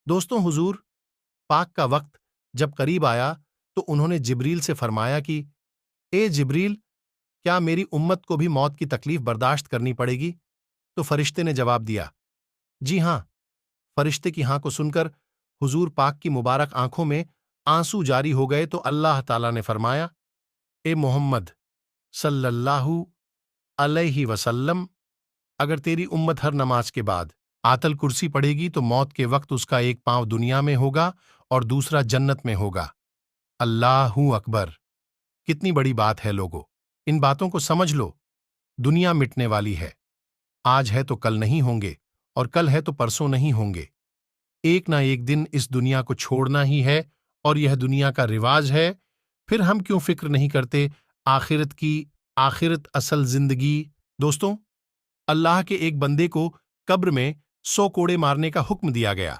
दोस्तों, हुजूर पाक का वक्त जब करीब आया तो उन्होंने जिब्रील से फरमाया कि ए जिब्रील, क्या मेरी उम्मत को भी मौत की तकलीफ बर्दाश्त करनी पड़ेगी? तो फरिश्ते ने जवाब दिया, जी हां। फरिश्ते की हां को सुनकर हुजूर पाक की मुबारक आंखों में आंसू जारी हो गए तो अल्लाह ताला ने फरमाया, ए मोहम्मद सल्लल्लाहु अलैहि वसल्लम, अगर तेरी उम्मत हर नमाज के बाद आतल कुर्सी पढ़ेगी तो मौत के वक्त उसका एक पांव दुनिया में होगा और दूसरा जन्नत में होगा। अल्लाहू अकबर। कितनी बड़ी बात है लोगों, इन बातों को समझ लो। दुनिया मिटने वाली है, आज है तो कल नहीं होंगे और कल है तो परसों नहीं होंगे। एक ना एक दिन इस दुनिया को छोड़ना ही है और यह दुनिया का रिवाज है। फिर हम क्यों फिक्र नहीं करते आखिरत की? आखिरत असल जिंदगी। दोस्तों, अल्लाह के एक बंदे को कब्र में 100 कोड़े मारने का हुक्म दिया गया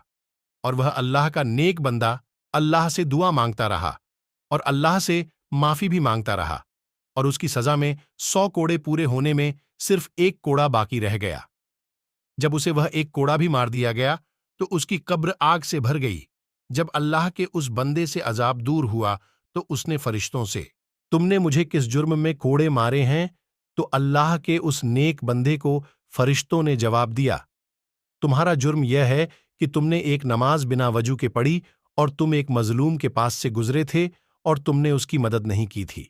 और वह अल्लाह का नेक बंदा अल्लाह से दुआ मांगता रहा और अल्लाह से माफी भी मांगता रहा और उसकी सजा में 100 कोड़े पूरे होने में सिर्फ एक कोड़ा बाकी रह गया। जब उसे वह एक कोड़ा भी मार दिया गया तो उसकी कब्र आग से भर गई। जब अल्लाह के उस बंदे से अजाब दूर हुआ तो उसने फरिश्तों से, तुमने मुझे किस जुर्म में कोड़े मारे हैं? तो अल्लाह के उस नेक बंदे को फरिश्तों ने जवाब दिया, तुम्हारा जुर्म यह है कि तुमने एक नमाज बिना वजू के पढ़ी और तुम एक मजलूम के पास से गुजरे थे और तुमने उसकी मदद नहीं की थी।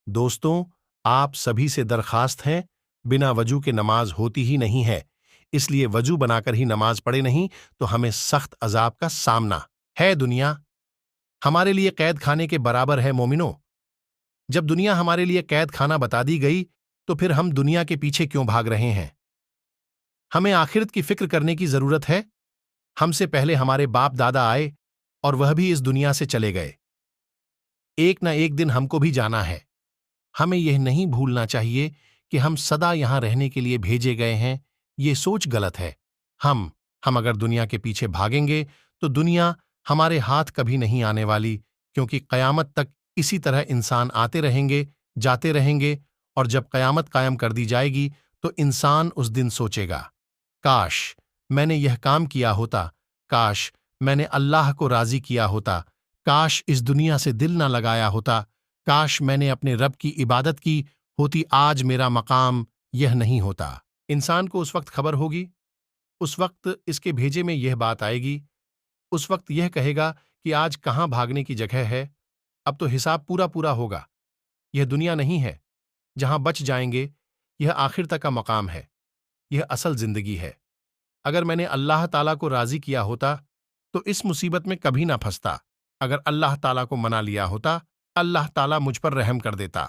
दोस्तों, आप सभी से दरखास्त है, बिना वजू के नमाज होती ही नहीं है, इसलिए वजू बनाकर ही नमाज पढ़े, नहीं तो हमें सख्त अजाब का सामना है। दुनिया हमारे लिए कैद खाने के बराबर है मोमिनो। जब दुनिया हमारे लिए कैद खाना बता दी गई तो फिर हम दुनिया के पीछे क्यों भाग रहे हैं? हमें आखिरत की फिक्र करने की जरूरत है। हमसे पहले हमारे बाप दादा आए और वह भी इस दुनिया से चले गए। एक ना एक दिन हमको भी जाना है। हमें यह नहीं भूलना चाहिए कि हम सदा यहां रहने के लिए भेजे गए हैं। ये सोच गलत है। हम अगर दुनिया के पीछे भागेंगे तो दुनिया हमारे हाथ कभी नहीं आने वाली, क्योंकि कयामत तक इसी तरह इंसान आते रहेंगे, जाते रहेंगे और जब कयामत कायम कर दी जाएगी तो इंसान उस दिन सोचेगा, काश मैंने यह काम किया होता, काश मैंने अल्लाह को राजी किया होता, काश इस दुनिया से दिल ना लगाया होता, काश मैंने अपने रब की इबादत की होती, आज मेरा मकाम यह नहीं होता। इंसान को उस वक्त खबर होगी, उस वक्त इसके भेजे में यह बात आएगी, उस वक्त यह कहेगा कि आज कहाँ भागने की जगह है, अब तो हिसाब पूरा पूरा होगा। यह दुनिया नहीं है जहां बच जाएंगे, यह आखिर तक का मकाम है, यह असल जिंदगी है। अगर मैंने अल्लाह ताला को राजी किया होता तो इस मुसीबत में कभी ना फंसता। अगर अल्लाह ताला को मना लिया होता, अल्लाह ताला मुझ पर रहम कर देता।